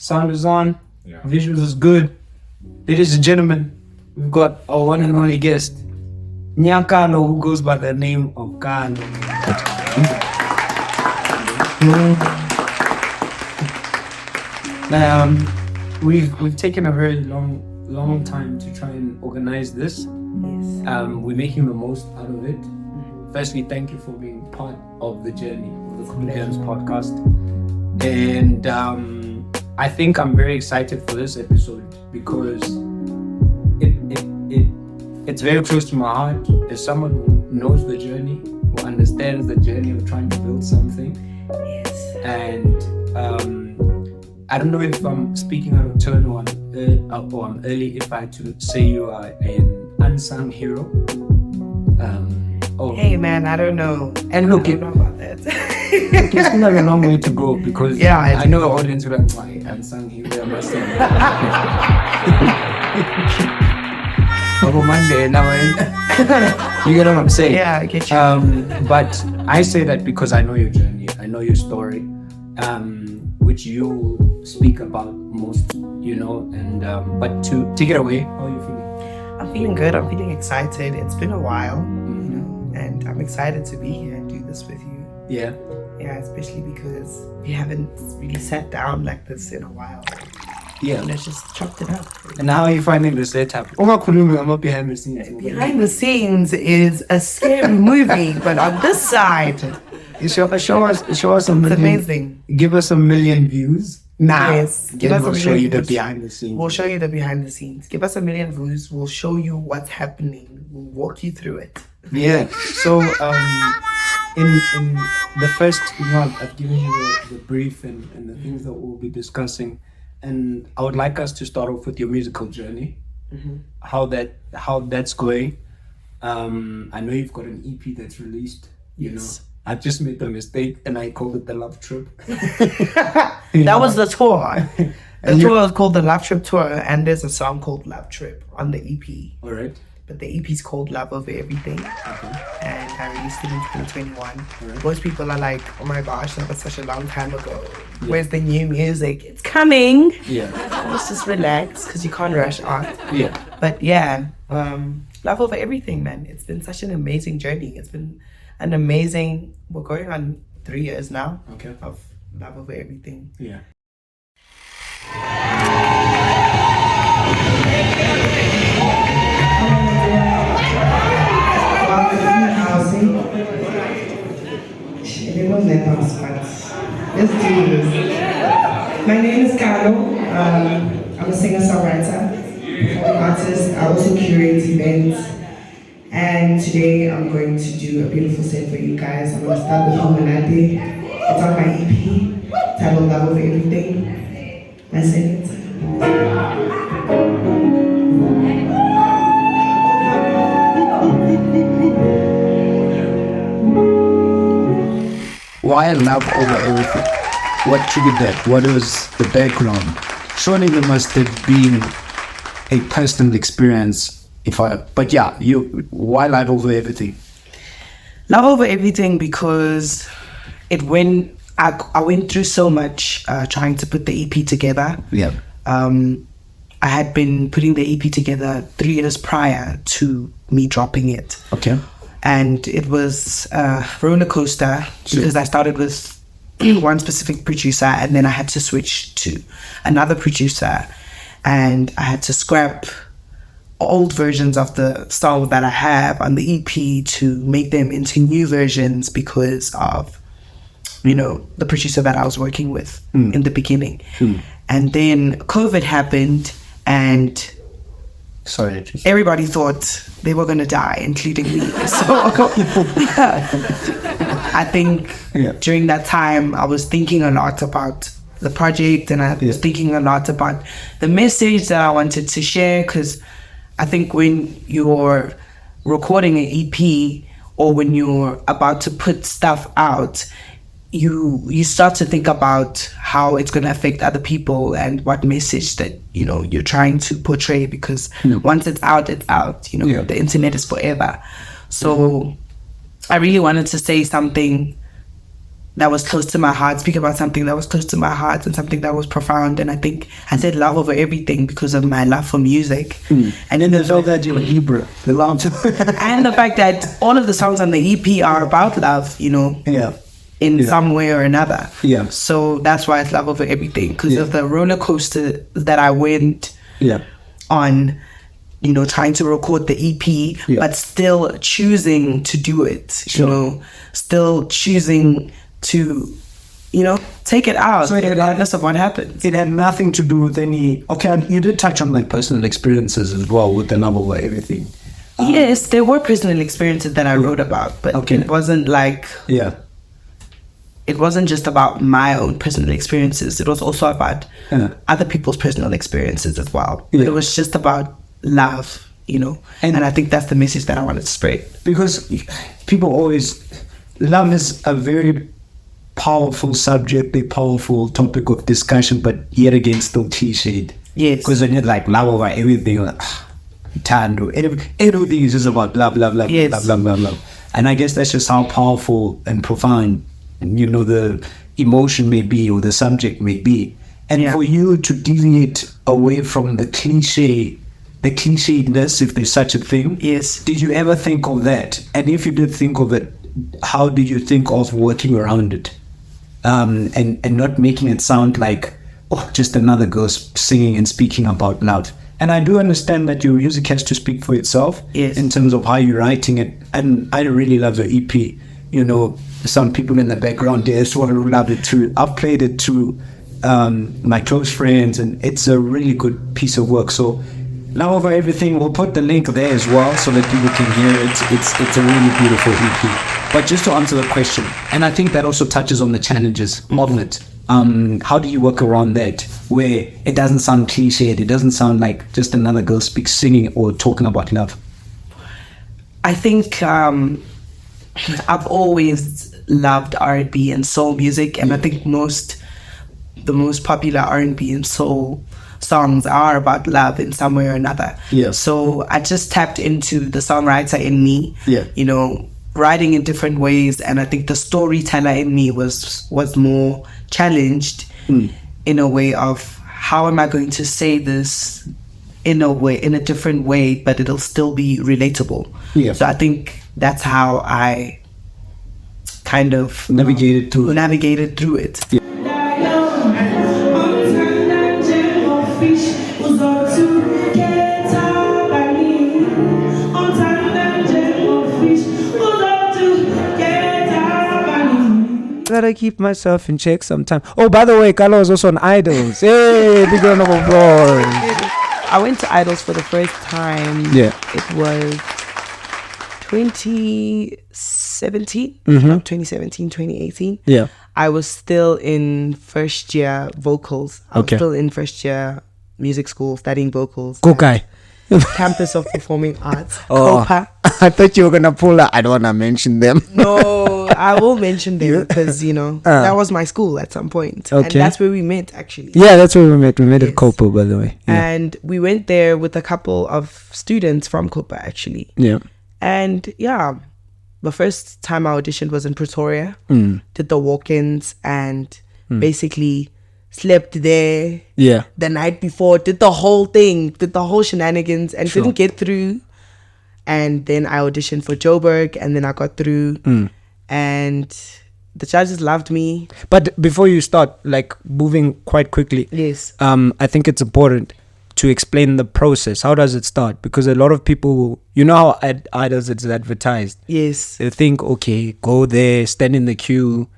Sound is on. Yeah. Visuals is good. Ladies and gentlemen, we've got our one and only guest, Kallo, who goes by the name of Kallo. We've taken a very long time to try and organize this. Yes. We're making the most out of it. Firstly, thank you for being part of the journey of the Khuludlamss podcast. And I think I'm very excited for this episode because it's very close to my heart. As someone who knows the journey, who understands the journey of trying to build something. Yes. And I don't know if I'm speaking out of turn or I'm early if I had to say you are an unsung hero. Hey man, I don't know. And look, I don't know about that. It's still like a long way to go because I know the audience will like, why unsung hero? I must say. Monday, now you get what I'm saying? Yeah, I get you. But I say that because I know your journey, I know your story, which you speak about most, and but to take it away, how are you feeling? I'm feeling good. I'm feeling excited. It's been a while, and I'm excited to be here and do this with you. Yeah. Yeah, especially because we haven't really sat down like this in a while. Yeah. Let's just chopped it up. And how are you finding the setup? I'm not behind the scenes. Behind the scenes is a scary movie, but on this side, show us a million. It's amazing. Give us 1 million views. Now, yes. We'll show you the behind the scenes. We'll show you the behind the scenes. Give us 1 million views. We'll show you what's happening. We'll walk you through it. Yeah. So, in the first month, I've given you the brief and the things that we'll be discussing, and I would like us to start off with your musical journey. How that's going. I know you've got an EP that's released. Yes. I just made the mistake and I called it the Love Trip. That was the tour. The tour was called the Love Trip Tour, and there's a song called Love Trip on the EP. All right. But the EP is called Love Over Everything. Okay. And I released it in 2021. Right. Most people are like, oh my gosh, that was such a long time ago. Yeah. Where's the new music? It's coming. Yeah. Let's just relax because you can't rush art. Yeah. But yeah, Love Over Everything, man. It's been such an amazing journey. It's been an amazing, we're going on 3 years now. Okay. Of Love Over Everything. Yeah. Let's do this. My name is Kallo. I'm a singer-songwriter, performing artist. I also curate events. And today I'm going to do a beautiful set for you guys. I'm going to start with Humanity. It's on my EP, titled Love Over Everything. I sing it. Why love over everything? What triggered that? What was the background? Surely there must have been a personal experience. Why love over everything? Love Over Everything because I went through so much trying to put the EP together. Yeah. I had been putting the EP together 3 years prior to me dropping it. Okay. And it was a roller coaster because I started with one specific producer and then I had to switch to another producer and I had to scrap old versions of the song that I have on the EP to make them into new versions because of, the producer that I was working with in the beginning. And then COVID happened and everybody thought they were going to die, including me. So I think during that time, I was thinking a lot about the project and I was thinking a lot about the message that I wanted to share because I think when you're recording an EP or when you're about to put stuff out, you start to think about how it's going to affect other people and what message that you're trying to portray because once it's out the internet is forever. So I really wanted to say something that was close to my heart, speak about something that was close to my heart and something that was profound. And I think I said love over everything because of my love for music. And then there's all that you're Hebrew, the love. And the fact that all of the songs on the EP are about love, you know, in some way or another. Yeah. So that's why it's love over everything, because of the roller coaster that I went on, you know, trying to record the EP, but still choosing to do it, you know, still choosing to, you know, take it out, so regardless of what happens. It had nothing to do with any... Okay, you did touch on like personal experiences as well with the novel or everything. Yes, there were personal experiences that I wrote about, but it wasn't like... It wasn't just about my own personal experiences. It was also about other people's personal experiences as well. It was just about love, you know. And I think that's the message that I wanted to spread. Because people always... Love is a very powerful subject, a powerful topic of discussion, but yet again still cliched. Yes. Because when you're like love over everything, like, everything is just about love, love, love, love, love, love, love. And I guess that's just how powerful and profound, you know, the emotion may be or the subject may be. And for you to deviate away from the clichédness, if there's such a thing. Yes. Did you ever think of that? And if you did think of it, how did you think of working around it? And not making it sound like, just another girl singing and speaking about love. And I do understand that your music has to speak for itself in terms of how you're writing it. And I really love the EP. You know, some people in the background there as well who loved it too. I've played it to my close friends, and it's a really good piece of work. So Love Over Everything, we'll put the link there as well so that people can hear it. It's a really beautiful EP. But just to answer the question, and I think that also touches on the challenges, model it. How do you work around that where it doesn't sound cliched, it doesn't sound like just another girl singing or talking about love? I think I've always loved R&B and soul music, and I think the most popular R&B and soul songs are about love in some way or another. So I just tapped into the songwriter in me, you know, writing in different ways, and I think the storyteller in me was more challenged in a way of how am I going to say this in a different way, but it'll still be relatable. So I think that's how I kind of navigated through it. Gotta keep myself in check sometime. Oh, by the way, Kallo was also on Idols. Hey, big round of applause. I went to Idols for the first time. It was 2017, 2018. I was still in first year vocals. I was still in first year music school studying vocals. Go guy. Campus of Performing Arts. COPA. I thought you were gonna pull out. I don't wanna mention them. No, I will mention them because you know that was my school at some point, and that's where we met actually. Yeah, that's where we met. We met at COPA, by the way. And we went there with a couple of students from COPA actually. And the first time I auditioned was in Pretoria. Did the walk-ins and basically slept there the night before, did the whole shenanigans and didn't get through. And then I auditioned for Joburg and then I got through and the judges loved me. But before you start, like moving quite quickly, I think it's important to explain the process. How does it start? Because a lot of people, you know how at Idols it's advertised. They think, okay, go there, stand in the queue.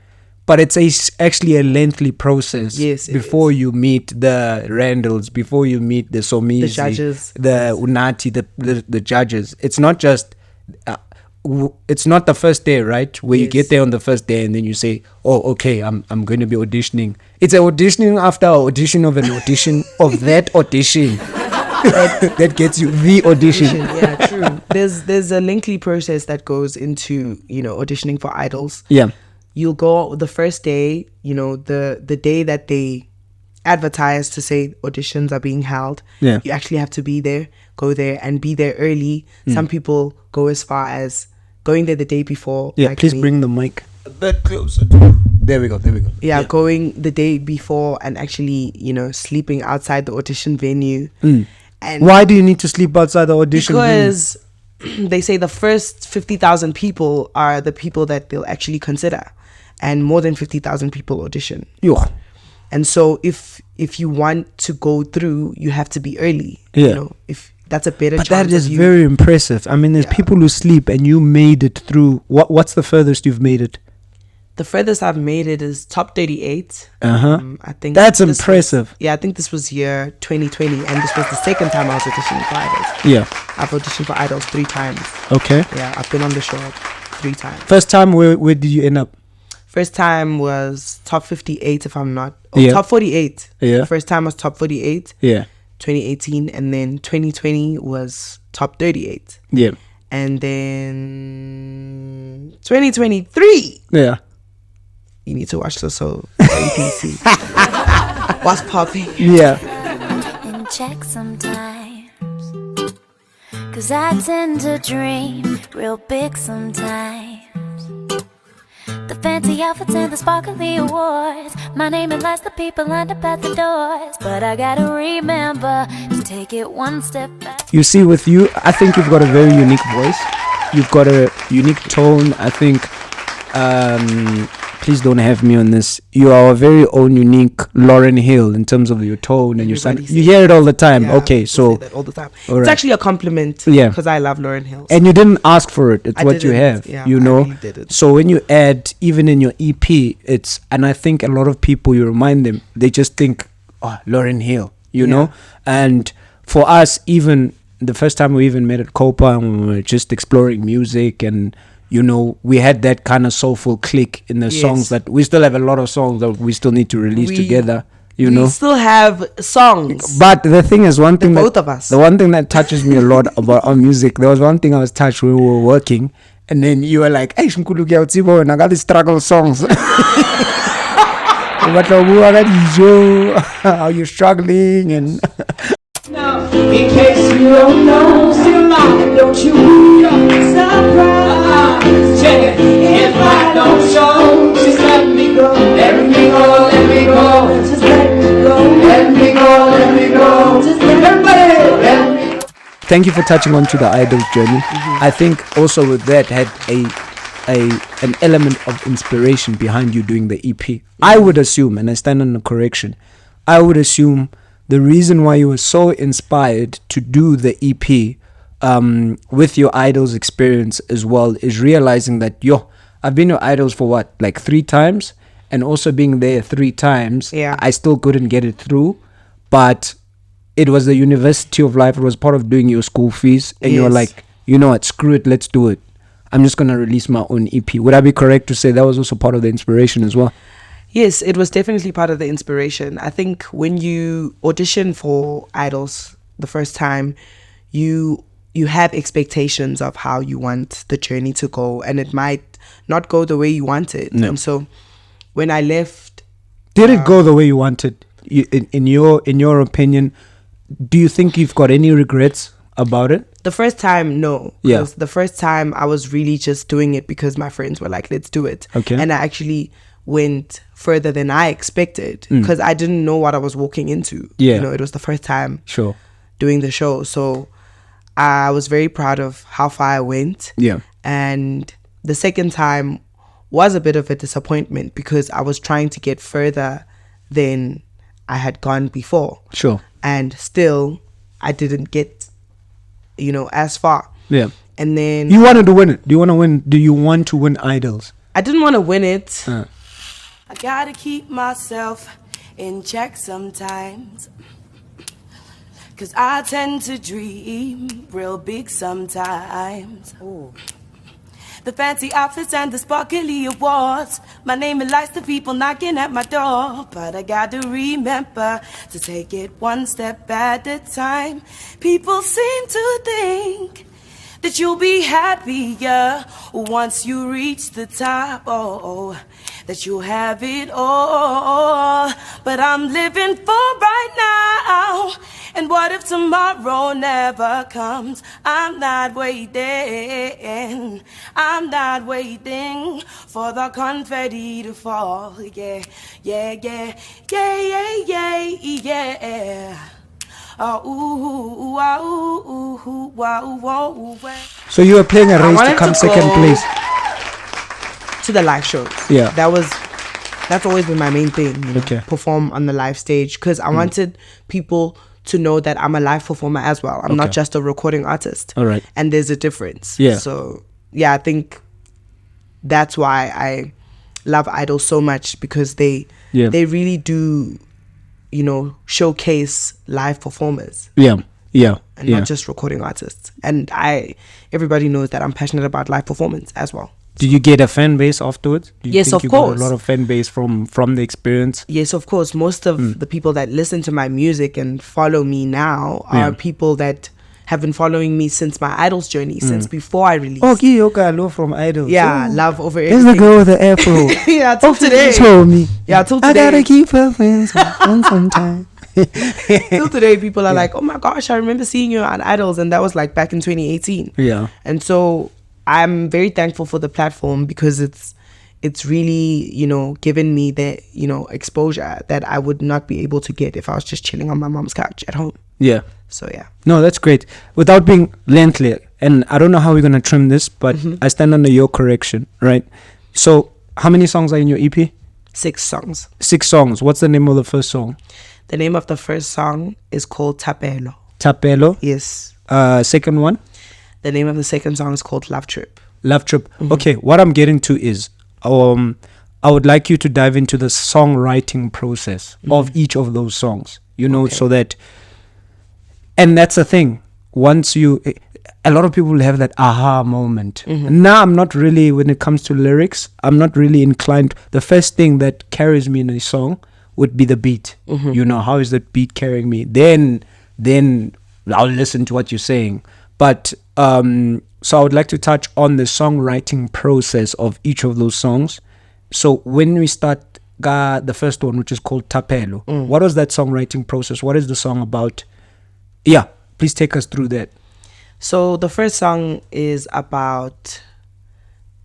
But it's actually a lengthy process before you meet the Randalls, before you meet the Somizi, the judges, the Unati, the judges. It's not just, it's not the first day, right? Where you get there on the first day and then you say, oh, okay, I'm going to be auditioning. It's an auditioning after audition of an audition of that audition. that gets you the audition. Yeah, true. There's a lengthy process that goes into, you know, auditioning for Idols. You'll go the first day, you know, the day that they advertise to say auditions are being held. You actually have to go there and be there early. Some people go as far as going there the day before. Please bring the mic a bit closer. There we go. Yeah, going the day before and actually, sleeping outside the audition venue. And why do you need to sleep outside the audition venue? Because they say the first 50,000 people are the people that they'll actually consider, and more than 50,000 people audition. Yo. And so if you want to go through, you have to be early. Yeah. If that's a better but chance. That is of you. very impressive. I mean, there's people who sleep and you made it through. What's the furthest you've made it? The furthest I've made it is top 38. I think that's impressive. I think this was year 2020, and this was the second time I was auditioning for Idols. Yeah. I've auditioned for Idols 3 times. Okay. Yeah, I've been on the show 3 times. First time, where did you end up? First time was top 58, if I'm not. Top 48. Yeah. First time was top 48. Yeah. 2018, and then 2020 was top 38. Yeah. And then 2023. Yeah. You need to watch the show. APC. What's popping? Yeah. And check sometimes, 'cause I tend to dream real big sometimes. The fancy outfits and the sparkly awards, my name and lights the people lined up at the doors. But I gotta remember to take it one step back. You see, with you, I think you've got a very unique voice. You've got a unique tone. I think, please don't have me on this. You are a very own unique Lauryn Hill in terms of your tone and your sound. You hear it all the time. Yeah, okay, so that all the time. all It's right. actually a compliment. Yeah. Because I love Lauryn Hill. And you didn't ask for it. It's I what you didn't. have. Yeah, you I know. really didn't. So when you add, even in your EP, and I think a lot of people, you remind them, they just think, oh, Lauryn Hill. You know. And for us, even the first time we even met at Copa, and we were just exploring music, and we had that kind of soulful click in the songs that we still have a lot of songs that we still need to release together. We still have songs. But the thing is, both of us. The one thing that touches me a lot about our music, there was one thing I was touched when we were working, and then you were like, "Hey, Shnkulu ke utsibo, and I got these struggle songs." How you're struggling and. Now, in case you don't know, still long, don't you be surprised. Check it, if I don't show, just let me go. Let me go, let me go. Just let me go. Let me go, let me go. Just everybody, let me go. Thank you for touching on to the Idols journey. I think also with that had an element of inspiration behind you doing the EP. I would assume, and I stand on the correction, I would assume the reason why you were so inspired to do the EP with your Idols experience as well is realizing that, I've been your Idols for what, like 3 times? And also being there 3 times, I still couldn't get it through. But it was the University of Life. It was part of doing your school fees. And you were like, you know what, screw it, let's do it. I'm just going to release my own EP. Would I be correct to say that was also part of the inspiration as well? Yes, it was definitely part of the inspiration. I think when you audition for Idols the first time, you have expectations of how you want the journey to go, and it might not go the way you want it. No. And so when I left... Did it go the way you wanted? In your opinion, do you think you've got any regrets about it? The first time, no. Yeah. Because the first time I was really just doing it because my friends were like, let's do it. Okay. And I actually went further than I expected because I didn't know what I was walking into. Yeah. It was the first time Sure. doing the show. So I was very proud of how far I went. Yeah. And the second time was a bit of a disappointment because I was trying to get further than I had gone before. Sure. And still, I didn't get, as far. Yeah. And then... You wanted to win it. Do you want to win Idols? I didn't want to win it. I gotta keep myself in check sometimes, 'cause I tend to dream real big sometimes. Ooh. The fancy outfits and the sparkly awards, my name and lights, the people knocking at my door. But I gotta remember to take it one step at a time. People seem to think that you'll be happier once you reach the top, that you'll have it all. But I'm living for right now, and what if tomorrow never comes? I'm not waiting, I'm not waiting for the confetti to fall. Yeah, yeah, yeah, yeah, yeah, yeah, yeah. Oh, ooh, ah, ooh, wow, wow, wow. So you were playing a race to wanted come to second go- place. To the live shows. Yeah. That's always been my main thing, you know, Okay. perform on the live stage, because I wanted people to know that I'm a live performer as well. I'm not Okay. just a recording artist. All right. And there's a difference. Yeah. So, yeah, I think that's why I love idols so much, because they really do, you know, showcase live performers Yeah. Yeah. and not just recording artists. And everybody knows that I'm passionate about live performance as well. Did you get a fan base afterwards? Do you Yes, think of you got course. a lot of fan base from the experience. Yes, of course. Most of the people that listen to my music and follow me now are people that have been following me since my idols journey, since before I released. Oh, Kallo from Idols. Yeah, Oh, love over there's the everything. girl with the afro. Yeah, till today. Told me. Yeah, till I today. gotta keep her friends on sometime. Till today, people are like, oh my gosh, I remember seeing you on Idols. And that was like back in 2018. Yeah. And so I'm very thankful for the platform, because it's really, you know, given me the, you know, exposure that I would not be able to get if I was just chilling on my mom's couch at home. Yeah. So yeah. No, that's great. Without being lengthy, and I don't know how we're gonna trim this, but I stand under your correction, right? So, how many songs are in your EP? 6 songs. 6 songs. What's the name of the first song? The name of the first song is called Tapelo. Tapelo. Yes. Second one, The name of the second song is called Love Trip. Love Trip. Okay, what I'm getting to is, I would like you to dive into the songwriting process of each of those songs. You know, so that, and that's the thing. Once a lot of people will have that aha moment. Now, I'm not really, when it comes to lyrics, I'm not really inclined. The first thing that carries me in a song would be the beat. You know, how is that beat carrying me? Then I'll listen to what you're saying. But so I would like to touch on the songwriting process of each of those songs. So when we start the first one, which is called Tapelo, what was that songwriting process? What is the song about? Yeah, please take us through that. So the first song is about,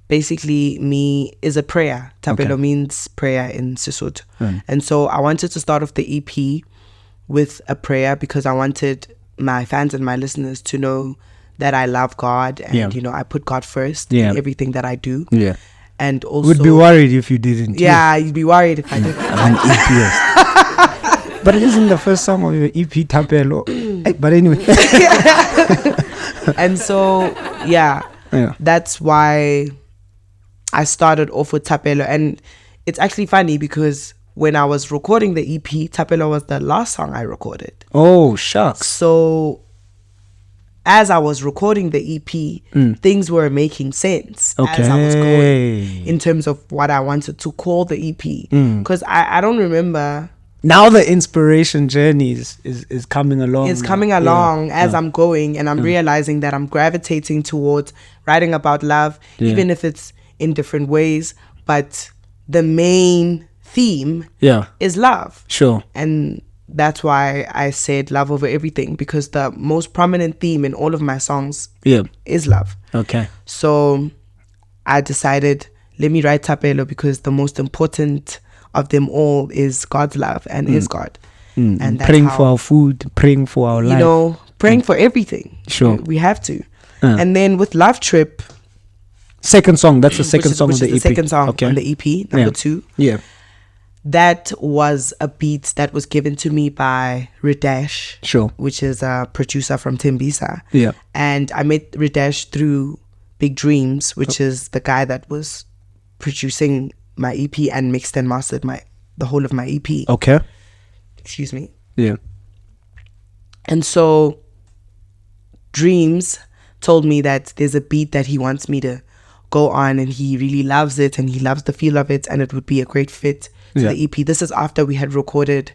basically, is a prayer. Tapelo means prayer in Sesotho. And so I wanted to start off the EP with a prayer, because I wanted my fans and my listeners to know that I love God, and you know, I put God first in everything that I do. Yeah. And also, Would be worried if you didn't. Yeah, you'd be worried if I did. I'm an atheist. But it isn't the first song of your EP, Tapelo. But anyway. And so, yeah, that's why I started off with Tapelo. And it's actually funny, because when I was recording the EP, Tapelo was the last song I recorded. Oh, shucks. So as I was recording the EP, things were making sense as I was going, in terms of what I wanted to call the EP. Because I don't remember. Now the inspiration journey is coming along. It's coming along as I'm going, and I'm realizing that I'm gravitating towards writing about love, even if it's in different ways. But the main theme is love. Sure. And that's why I said love over everything, because the most prominent theme in all of my songs is love. Okay. So I decided, let me write Tapelo, because the most important of them all is God's love and is God. And that's praying for our food, praying for our life. You know, praying for everything. Sure. We have to. And then with Love Trip. Second song. That's the second song of the EP. The second song on the EP, number 2. Yeah. That was a beat that was given to me by Ridash. Sure. Which is a producer from Tembisa. Yeah. And I met Ridash through Big Dreams, which is the guy that was producing my EP and mixed and mastered the whole of my EP. Okay. Excuse me. Yeah. And so Dreams told me that there's a beat that he wants me to go on, and he really loves it, and he loves the feel of it, and it would be a great fit to the EP. This is after we had recorded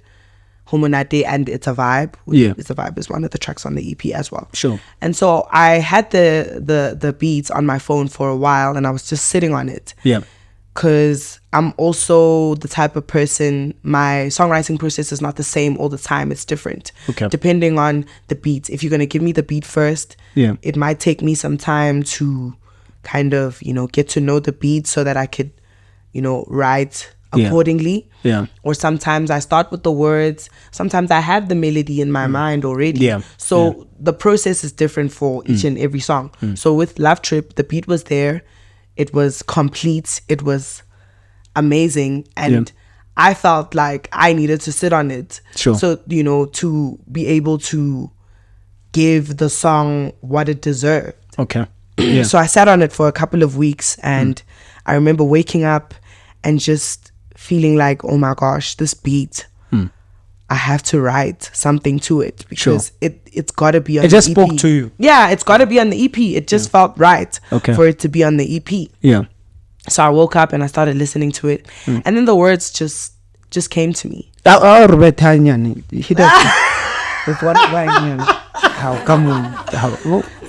Homonate and It's a Vibe. It's a Vibe is one of the tracks on the EP as well. Sure. And so I had the beats on my phone for a while, and I was just sitting on it. Yeah. Because I'm also the type of person, my songwriting process is not the same all the time. It's different. Okay. Depending on the beat. If you're going to give me the beat first, Yeah. it might take me some time to kind of, get to know the beat so that I could, write Yeah. accordingly. Yeah. Or sometimes I start with the words. Sometimes I have the melody in my mind already. Yeah. So the process is different for each and every song. So with Love Trip, the beat was there. It was complete. It was amazing. And I felt like I needed to sit on it. Sure. So, to be able to give the song what it deserved. Okay. Yeah. So I sat on it for a couple of weeks, and I remember waking up and just feeling like, oh my gosh, this beat, I have to write something to it, because it's got to be on It the just EP. spoke to you. Yeah, it's got to be on the EP. It just felt right for it to be on the EP. Yeah. So I woke up and I started listening to it, and then the words just came to me. He does. With what? How come?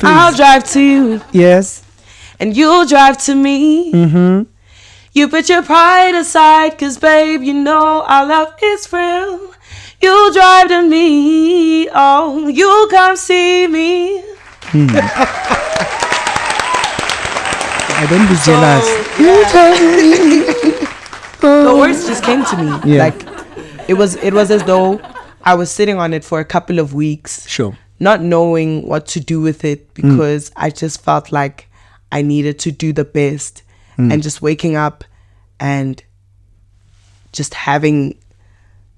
I'll drive to you, Yes. and you'll drive to me. You put your pride aside, 'cause babe, our love is real. You drive to me, oh, you come see me. I don't be jealous. The words just came to me. Yeah. Like it was as though I was sitting on it for a couple of weeks, Sure. not knowing what to do with it, because I just felt like I needed to do the best, and just waking up and just having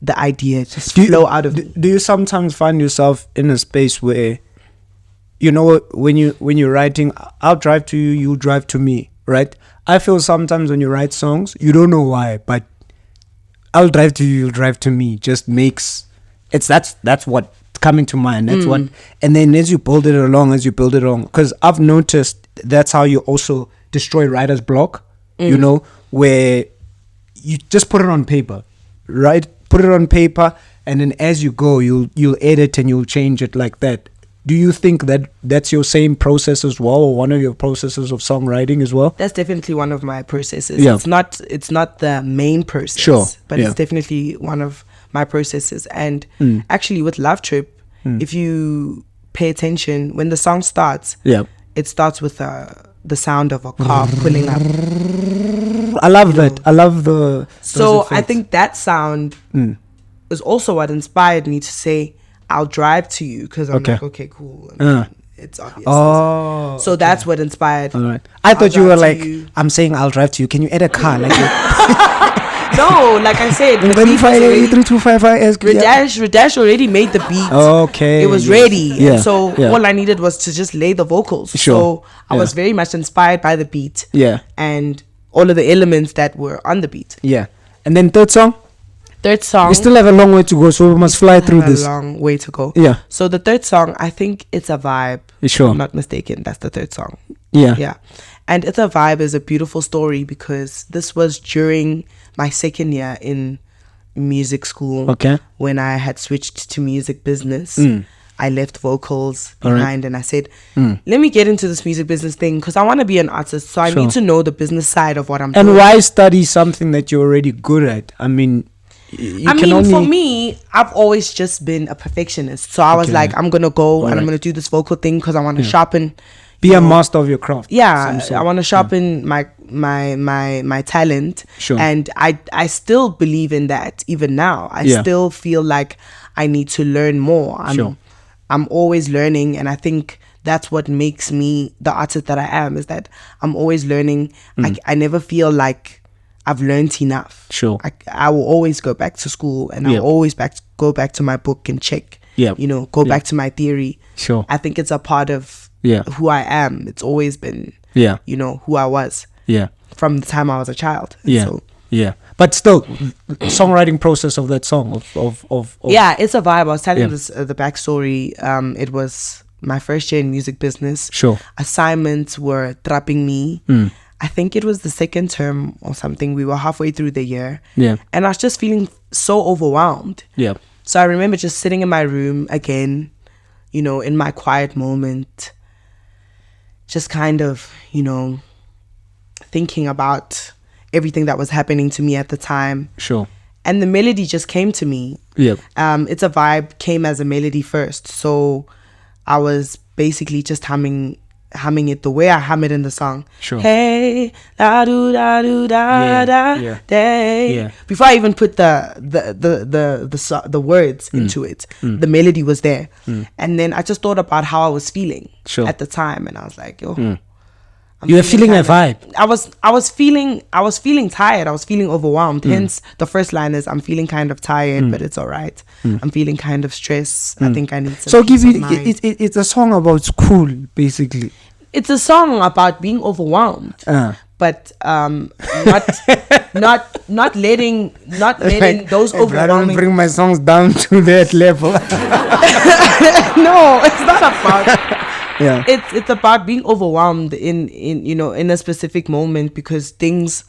the idea just flow out of me. Do you sometimes find yourself in a space where, when you're writing, I'll drive to you, you drive to me, right? I feel sometimes when you write songs, you don't know why, but I'll drive to you, you'll drive to me just makes that's what coming to mind. That's what, and then as you build it along, because I've noticed that's how you also destroy writer's block, where you just put it on paper, right? Put it on paper, and then as you go, you'll edit and you'll change it like that. Do you think that that's your same process as well, or one of your processes of songwriting as well? That's definitely one of my processes. Yeah. It's not the main process, Sure. but it's definitely one of my processes. And actually with Love Trip, if you pay attention, when the song starts, it starts with the sound of a car pulling up. I love that. I love those So I effects. think that sound is also what inspired me to say, I'll drive to you, because I'm like, okay, cool. It's obvious. Oh, So that's what inspired. all right. I thought you I'll were drive like, to you. I'm saying I'll drive to you. Can you add a car? Like, No, like I said, the beat was already- 3255 Radash already made the beat. Okay. It was yes. ready. Yeah. And so yeah. all I needed was to just lay the vocals. Sure. So I was very much inspired by the beat. Yeah. And all of the elements that were on the beat. Yeah. And then third song, Third song. we still have a long way to go, so we must fly through have this. a long way to go. Yeah. So the third song, I think it's a vibe. Sure. If I'm not mistaken. That's the third song. Yeah. Yeah. And It's a Vibe is a beautiful story, because this was during my second year in music school. Okay. When I had switched to music business. I left vocals All right. behind, and I said, let me get into this music business thing, because I want to be an artist. So I Sure. need to know the business side of what I'm And doing. why study something that you're already good at? I mean, for me, I've always just been a perfectionist. So I was Okay. like, I'm going to go and I'm right. going to do this vocal thing because I want to sharpen. be you a know, master of your craft. Yeah, Some sort. I want to sharpen my talent. Sure. And I still believe in that even now. I Yeah. still feel like I need to learn more. Sure. I'm always learning, and I think that's what makes me the artist that I am, is that I'm always learning. I never feel like I've learned enough. Sure. I will always go back to school, and Yeah. I'll always go back to my book and check. Yeah. Go back to my theory. Sure. I think it's a part of Yeah. who I am. It's always been Yeah. who I was Yeah. from the time I was a child. And Yeah. so, Yeah. But still, songwriting process of that song of yeah, It's a Vibe. I was telling Yeah. this the backstory. It was my first year in music business. Sure. Assignments were trapping me. I think it was the second term or something. We were halfway through the year. Yeah. And I was just feeling so overwhelmed. Yeah. So I remember just sitting in my room again, in my quiet moment, just kind of, thinking about everything that was happening to me at the time. Sure. And the melody just came to me. Yeah. It's a Vibe came as a melody first. So I was basically just humming humming it the way I hum it in the song. Sure. Hey, da do da do da da day. Yeah. Before I even put the words into it, the melody was there, and then I just thought about how I was feeling at the time, and I was like, yo. You were feeling a vibe. I was feeling tired. I was feeling overwhelmed. Hence, the first line is, "I'm feeling kind of tired, but it's all right. I'm feeling kind of stressed. I think I need some." So peace give of you, mind." it's a song about school, basically. It's a song about being overwhelmed, but not letting those I don't overwhelming. bring my songs down to that level. No, it's not about. Yeah. It's about being overwhelmed in a specific moment, because things,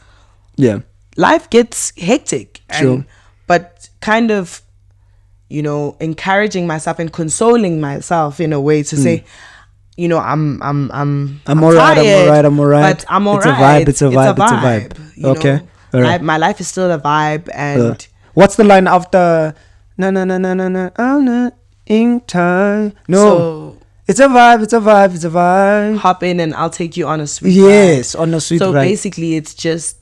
life gets hectic. Sure. But kind of, encouraging myself and consoling myself in a way to say, I'm all right, tired, I'm all right. but I'm all It's a right. vibe, it's a vibe. Okay. All right. My life is still a vibe, and what's the line after? No, I'm not in time. No. so It's a vibe. hop in and I'll take you on a sweet Yes, ride. on a sweet So ride. basically, it's just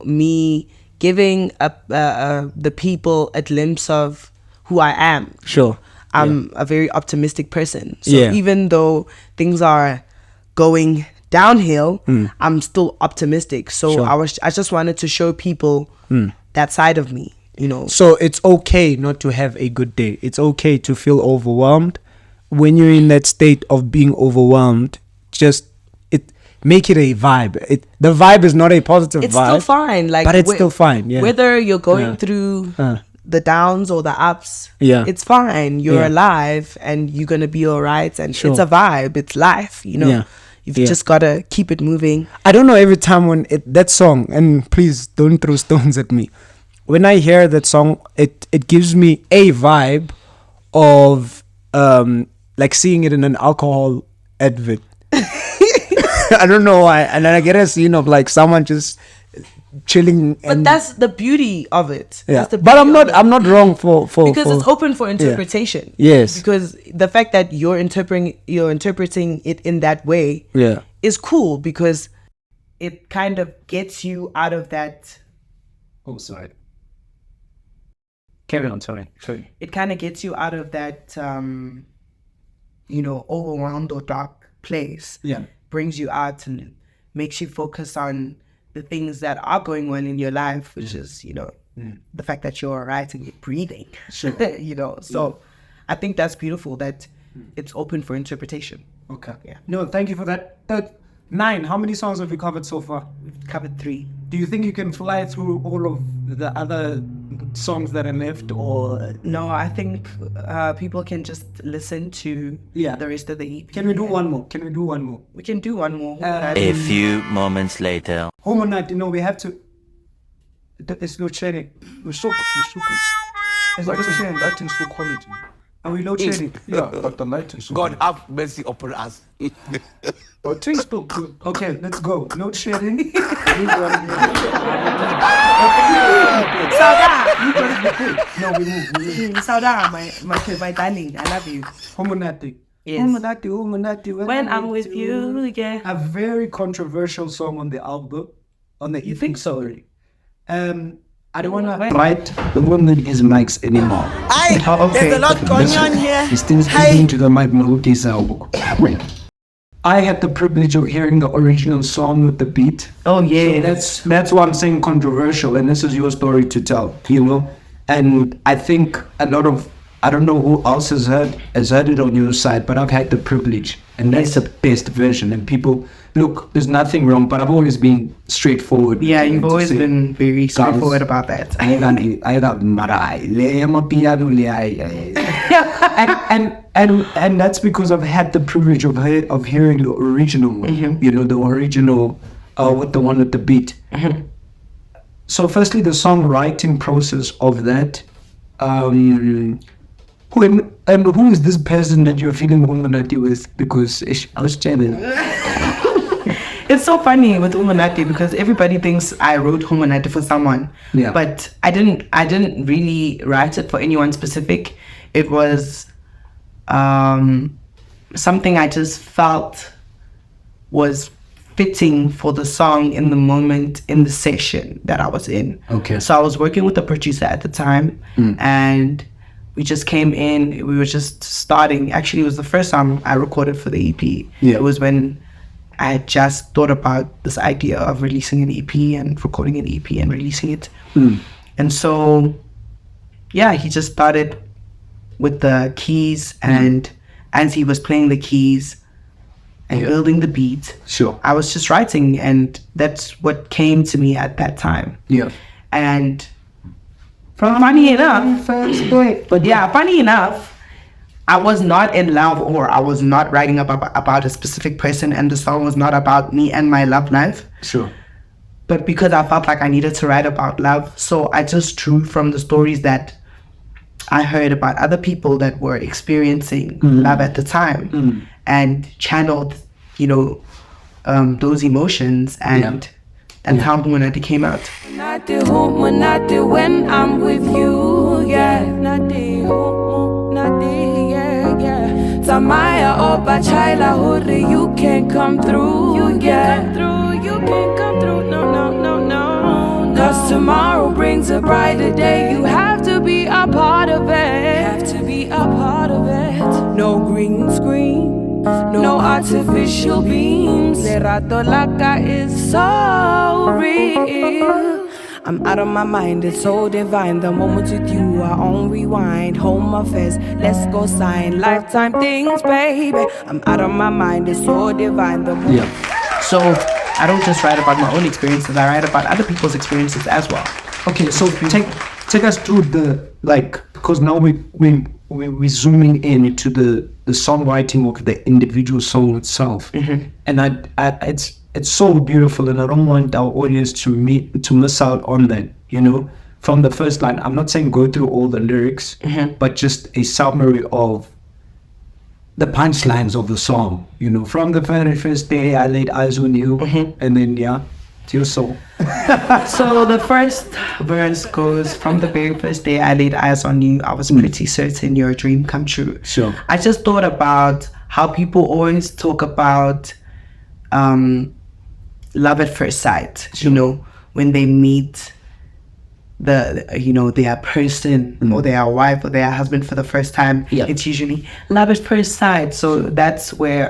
me giving the people a glimpse of who I am. Sure. I'm a very optimistic person. So Yeah. even though things are going downhill, I'm still optimistic. So Sure. I just wanted to show people that side of me. So it's okay not to have a good day. It's okay to feel overwhelmed. When you're in that state of being overwhelmed, just make it a vibe. The vibe is not a positive it's vibe. still fine. But it's still fine. Yeah. Whether you're going through the downs or the ups, it's fine. You're alive and you're gonna be all right. And Sure. it's a vibe. It's life. You've just gotta keep it moving. I don't know, every time when that song, and please don't throw stones at me, when I hear that song, it gives me a vibe of like seeing it in an alcohol advert. I don't know why, and then I get a scene of like someone just chilling. But that's the beauty of it. Yeah. That's the But beauty of it. I'm not wrong for Because it's open for interpretation. Yes. Because the fact that you're interpreting it in that way is cool, because it kind of gets you out of that. Oh, sorry. Carry on, sorry. It kind of gets you out of that, overwhelmed or dark place. Yeah. Brings you out and makes you focus on the things that are going well in your life, which is, the fact that you're all right and you're breathing. Sure. So I think that's beautiful that it's open for interpretation. Okay. Yeah. No, thank you for that. 9. How many songs have you covered so far? We've covered 3. Do you think you can fly through all of the other songs that are left, or No, I think people can just listen to the rest of the EP. can we do one more? We can do one more. A few moments later. Homo night, we have to. It's load shedding. We're so good. It's load shedding. Lighting so quality. Are we load shedding? Yeah, but the lighting so God have mercy upon us. But things still good. Okay, let's go. Load shedding. No, we move. Sauda, my darling, I love you. Homonati. Yes. Homonati. When I'm with you, yeah. A very controversial song on the album. On the You think so? I don't want to write the woman his mics anymore. Okay. There's a lot going on here. He's still speaking to the mic. I had the privilege of hearing the original song with the beat. Oh yeah. So that's why I'm saying controversial, and this is your story to tell, And I think a lot of, I don't know who else has heard it on your side, but I've had the privilege, and that's the best version. And people, look, there's nothing wrong, but I've always been straightforward. Yeah, you've always been very straightforward about that. And that's because I've had the privilege of hearing the original, the original with the one with the beat. So firstly, the songwriting process of that. Who is this person that you're feeling Umunati with? Because I was chatting. It's so funny with Umunati because everybody thinks I wrote Umunati for someone. Yeah. But I didn't really write it for anyone specific. It was something I just felt was fitting for the song in the moment, in the session that I was in. Okay. So I was working with a producer at the time, and we just came in. We were just starting. Actually, it was the first time I recorded for the EP. Yeah. It was when I had just thought about this idea of releasing an EP and recording an EP and releasing it. And so, yeah, he just started with the keys, and as he was playing the keys and building the beat, Sure. I was just writing, and that's what came to me at that time. Yeah. And funny enough, I was not in love, or I was not writing about a specific person, and the song was not about me and my love life. Sure. But because I felt like I needed to write about love, so I just drew from the stories that I heard about other people that were experiencing love at the time, and channeled, those emotions, and how Khuludlamss came out. When I'm with you, yeah. Samaya opa chaila hurry, you can't come through, yeah. You can't come through, no. Cause tomorrow brings a brighter day. You have to be a part of it. No green screen, no artificial beams. Lerato Laka is so real. I'm out of my mind, it's so divine. The moments with you are on rewind. Home affairs, let's go sign lifetime things, baby. I'm out of my mind, it's so divine. The moment. So I don't just write about my own experiences, I write about other people's experiences as well. Okay, so take us through because now we're zooming in into the songwriting of the individual song itself, and it's so beautiful, and I don't want our audience to miss out on that. From the first line, I'm not saying go through all the lyrics, but just a summary of the punchlines of the song. From the very first day I laid eyes on you, and then to your soul. So the first verse goes, from the very first day I laid eyes on you, I was pretty certain you're a dream come true. Sure. I just thought about how people always talk about love at first sight, when they meet their person or their wife or their husband for the first time. It's usually love at first sight. So that's where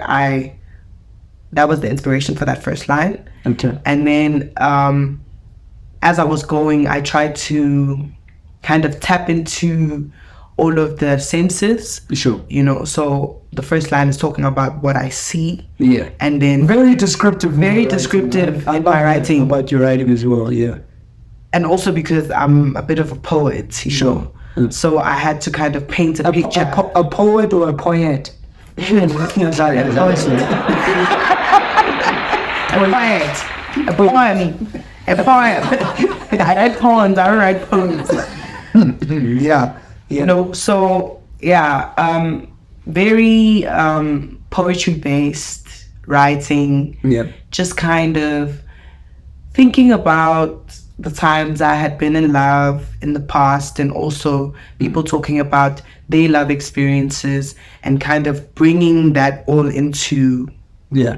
that was the inspiration for that first line. Okay. And then as I was going, I tried to kind of tap into all of the senses. Sure. So the first line is talking about what I see. Yeah. And then very descriptive in my writing. About your writing as well, yeah. And also because I'm a bit of a poet, Sure. So I had to kind of paint a picture. A poet or a poet? A poem. I write poems. I write poems. Very poetry based writing. Yeah. Just kind of thinking about the times I had been in love in the past, and also people talking about their love experiences, and kind of bringing that all into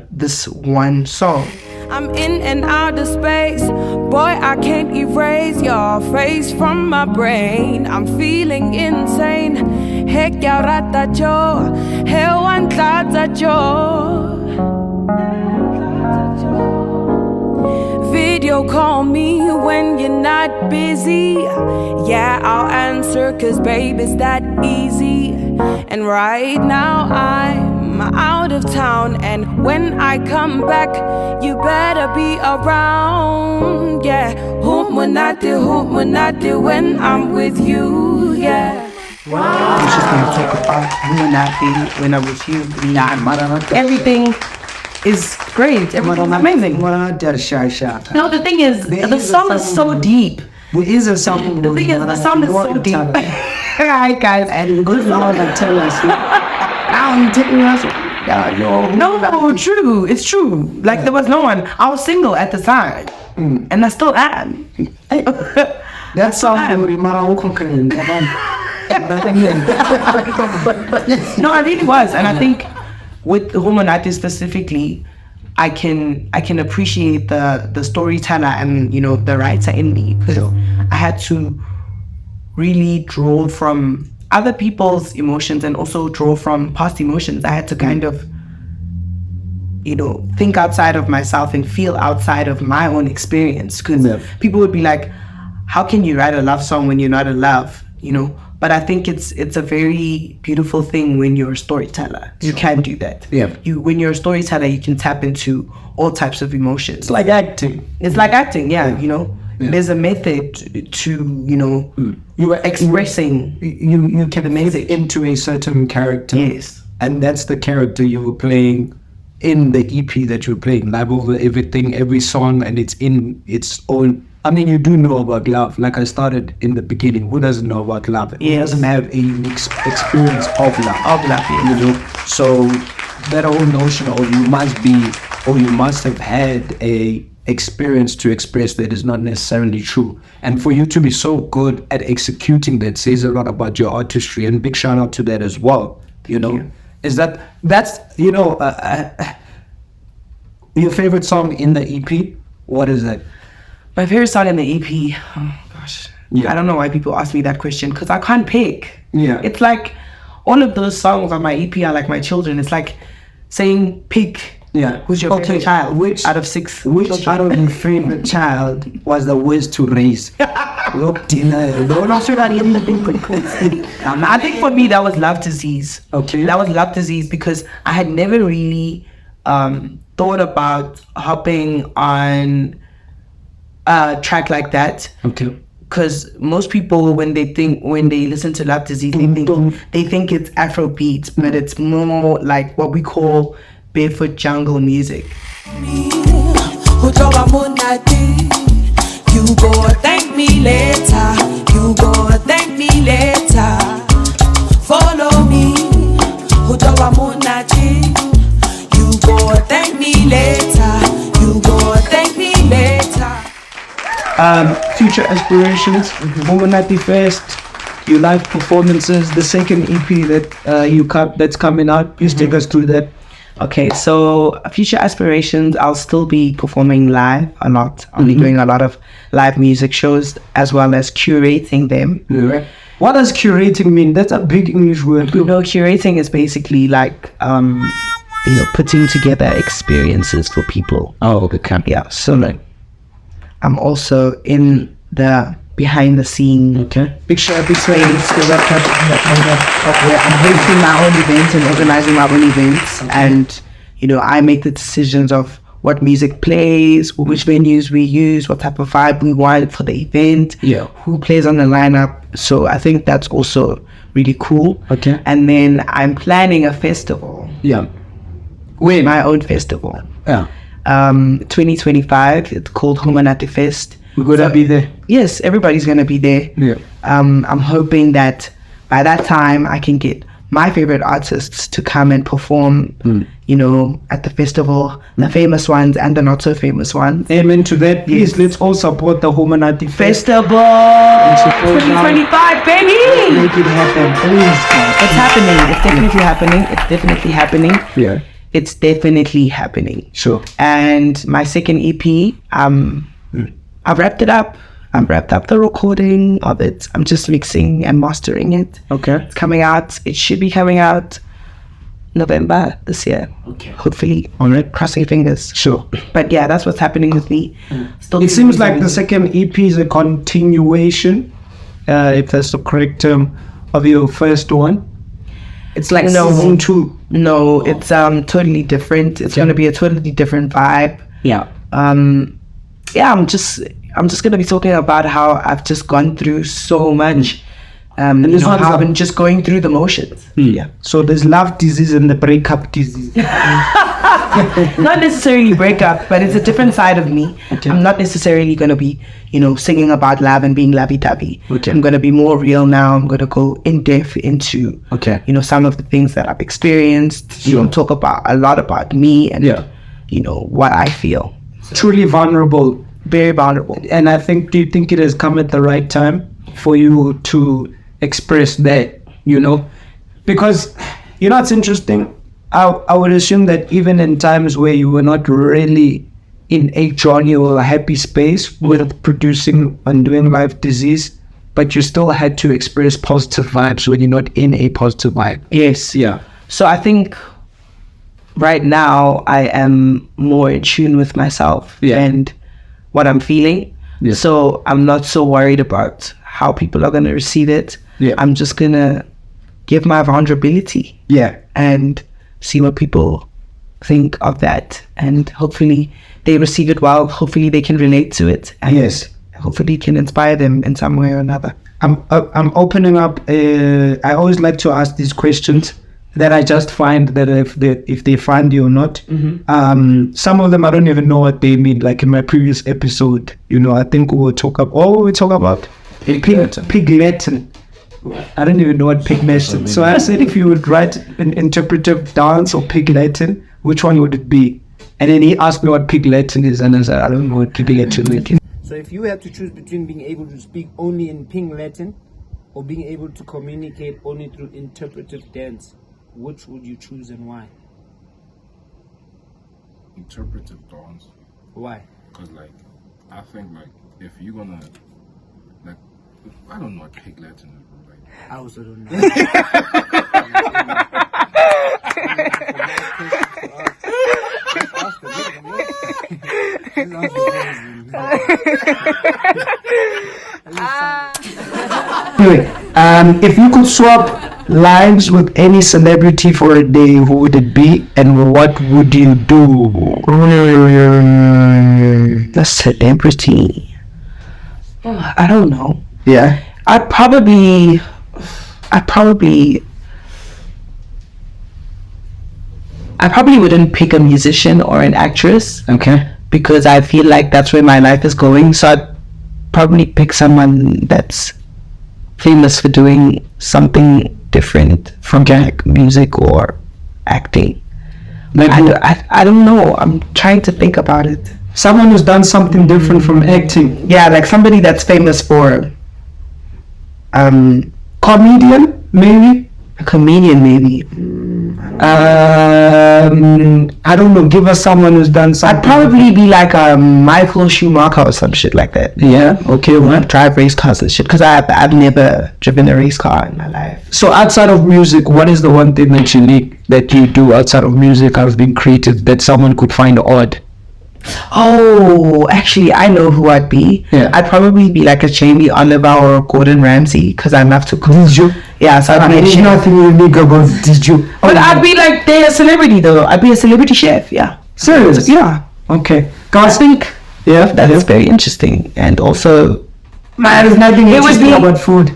this one song. I'm in and out of space. Boy, I can't erase your face from my brain. I'm feeling insane. Heck, ya rata jo. Hewan tata jo. Video call me when you're not busy. Yeah, I'll answer, cause babe, it's that easy. And right now I'm out of town, and when I come back, you better be around. Yeah, Khuludlamss when I'm with you. Yeah. I'm just gonna talk about Khuludlamss when I'm with you. Everything is great. Everything's amazing. No, the thing is, the song is so deep. There is a song. The thing is, the song is so deep. Alright, guys. And good Lord, tell us. I'm taking us. No, true. It's true. Like, there was no one. I was single at the time, and I still am. That song, No, I really was, and I think with Khuludlamss specifically, I can appreciate the storyteller and, you know, the writer in me, because I had to really draw from other people's emotions and also draw from past emotions. I had to kind of, you know, think outside of myself and feel outside of my own experience, because people would be like, how can you write a love song when you're not in love, you know? But I think it's a very beautiful thing when you're a storyteller. You can do that. Yeah. When you're a storyteller, you can tap into all types of emotions. It's like acting. It's like acting, yeah. You know, there's a method to, you know, you were expressing. You can make it into a certain character. Yes. And that's the character you were playing in the EP that you're playing. Live Over Everything, every song, and it's in its own. I mean, you do know about love. Like I started in the beginning. Who doesn't know about love? Who doesn't have a unique experience of love? Yeah. You know. So that whole notion, or you must have had a experience to express, that is not necessarily true. And for you to be so good at executing that says a lot about your artistry. And big shout out to that as well. You know, that's you know, your favorite song in the EP? What is that? My favorite song in the EP, oh gosh. Yeah. I don't know why people ask me that question, because I can't pick. Yeah. It's like all of those songs on my EP are like my children. It's like saying pick. Yeah. Who's your favorite child? Which out of 6? Which children? out of your favorite child was the worst to raise? Look, I think for me that was Love Disease. Okay. That was Love Disease because I had never really thought about hopping on a track like that. Okay. Because most people, when they listen to Love Disease, they think it's Afro beats, but it's more like what we call barefoot jungle music. You go thank me later. You go thank me later. Follow me. You go thank me later. You go thank me later. Future aspirations, Womanati Fest, your live performances, the second EP that that's coming out. Please take us through that. Okay, so future aspirations, I'll still be performing live a lot. I'll be doing a lot of live music shows as well as curating them. Yeah. What does curating mean? That's a big English word. You know, curating is basically like, you know, putting together experiences for people. Oh, okay. Yeah, so like, I'm also in the behind the scene. Okay. Big shout out, big sway, I'm hosting my own events and organizing my own events. Okay. And, you know, I make the decisions of what music plays, which venues we use, what type of vibe we want for the event, who plays on the lineup. So I think that's also really cool. Okay. And then I'm planning a festival. Yeah. When? My own festival. Yeah. 2025. It's called Humanati Fest. We're gonna be there. Yes, everybody's gonna be there. Yeah. I'm hoping that by that time I can get my favorite artists to come and perform, you know, at the festival, the famous ones and the not so famous ones. Amen to that. Please, let's all support the Humanati Festival 2025, baby! Make it happen, please. It's happening. It's definitely happening. It's definitely happening. Yeah. It's definitely happening. Sure. And my second EP, I've wrapped it up. I've wrapped up the recording of it. I'm just mixing and mastering it. Okay. It's coming out. It should be coming out November this year. Okay. Hopefully. All right. Crossing fingers. Sure. But yeah, that's what's happening with me. Still it seems like the second EP is a continuation, if that's the correct term, of your first one. It's like season 2. No, it's totally different. It's gonna be a totally different vibe. Yeah. Yeah, I'm just gonna be talking about how I've just gone through so much. And you know, how I've been just going through the motions. Yeah. So there's love disease and the breakup disease. Not necessarily breakup, but it's a different side of me. Okay. I'm not necessarily gonna be, you know, singing about love and being lovey-dovey. Okay. I'm gonna be more real now. I'm gonna go in depth into, you know, some of the things that I've experienced. Sure. You know, talk about a lot about me and you know what I feel. Truly vulnerable. Very vulnerable. And I think, do you think it has come at the right time for you to express that, you know? Because, you know, it's interesting. I would assume that even in times where you were not really in a journey or a happy space with producing and doing Life Disease, but you still had to express positive vibes when you're not in a positive vibe. Yes. Yeah. So I think right now I am more in tune with myself and what I'm feeling. Yeah. So I'm not so worried about how people are going to receive it. Yeah. I'm just going to give my vulnerability. Yeah. And see what people think of that. And hopefully they receive it well. Hopefully they can relate to it. And Yes. hopefully it can inspire them in some way or another. I'm opening up. I always like to ask these questions that I just find that if they find you or not. Some of them I don't even know what they mean. Like in my previous episode, I think we talk about pig Latin. I don't even know what pig Latin. So I said if you would write an interpretive dance or pig Latin, which one would it be? And then he asked me what pig Latin is, and I said I don't know what pig Latin is. So if you had to choose between being able to speak only in Ping Latin or being able to communicate only through interpretive dance, which would you choose and why? Interpretive dance. Why? Because, I think, if you're gonna, I don't know what pig Latin is, bro. I also don't know. Anyway, if you could swap lives with any celebrity for a day, who would it be and what would you do? The celebrity. I don't know. Yeah. I probably wouldn't pick a musician or an actress. Okay. Because I feel like that's where my life is going. So I'd probably pick someone that's famous for doing something different from music or acting. I don't know. I'm trying to think about it. Someone who's done something different from acting. Yeah, like somebody that's famous for Comedian, maybe? a comedian, maybe. I don't know. Give us someone who's done something. I'd probably be like Michael Schumacher or some shit like that. Yeah. Okay. What? Drive race cars and shit. Because I've never driven a race car in my life. So outside of music, what is the one thing that you do outside of music, has been creative, that someone could find odd? Oh, actually, I know who I'd be. Yeah. I'd probably be like a Jamie Oliver or Gordon Ramsay because I love to cook. Did you? Yeah, so I'd be a There's chef. nothing unique about did you? But I'd be like, they're a celebrity though. I'd be a celebrity chef, yeah. Serious? Yeah. Okay. I think that is very interesting. And also, There's nothing interesting about food.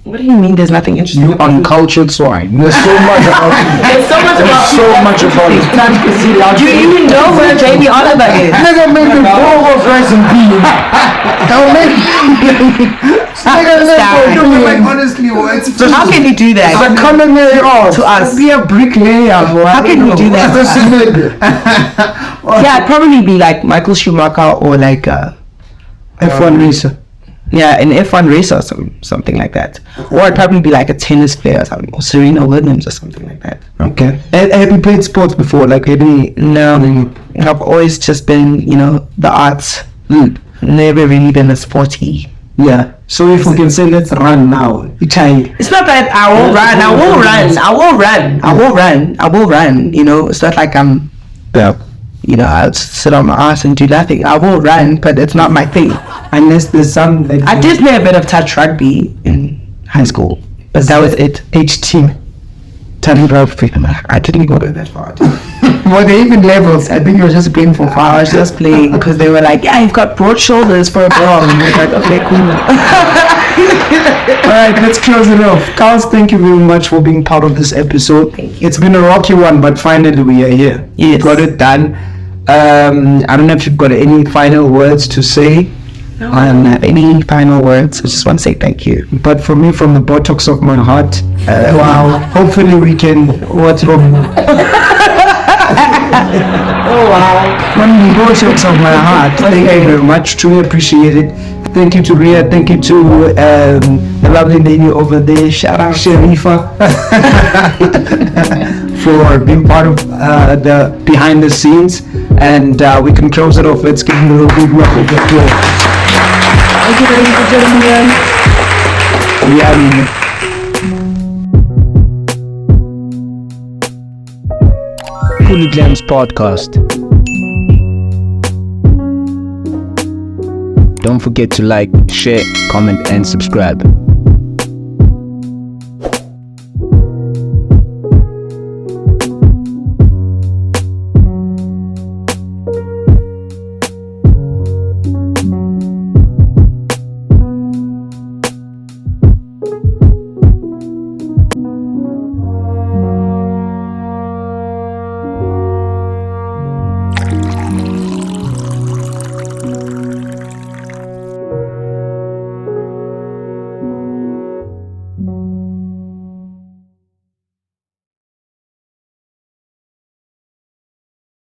what do you mean there's nothing interesting? You uncultured swine. There's so much about it. There's so much about So much about it. Do you even know where Jamie Oliver is? Nigga made me bowl of rice and beans. Don't make me. Honestly, what's How can you do that? the culinary art To us. Be a bricklayer. How can you do that? Yeah, I'd probably be like Michael Schumacher or like F1 racer. yeah, an F1 racer or something like that. Or I'd probably be like a tennis player or something, or Serena Williams or something like that. Okay. Have you played sports before? Like any? No, I've always just been, the arts. Never really been a sporty. Yeah. So if we can say let's run now, It's not that I will run. It's not like I'm, I'll sit on my ass and do nothing. I will run, but it's not my thing. unless there's some. Like, I did play a bit of touch rugby in high school, but that was it. H team. I didn't go that far. Were they even levels? I think you were just playing for fun. I was just playing because they were like, yeah, you've got broad shoulders for a ball. And I was like, okay, cool. Alright, let's close it off. Carls, thank you very much for being part of this episode. It's been a rocky one, but finally we are here. Yes. Got it done. I don't know if you've got any final words to say. I don't have any final words. I just want to say thank you. But for me, from the buttocks of my heart, wow, hopefully we can, what's wrong? Oh, wow. From the buttocks of my heart, thank you very much, truly appreciate it. Thank you to Ria, thank you to the lovely lady over there, shout out Sharifa. for being part of the behind the scenes, and we can close it off. Let's give him a little big round of applause. Thank you, ladies and gentlemen. We are in. Khuludlamss podcast. Don't forget to like, share, comment, and subscribe.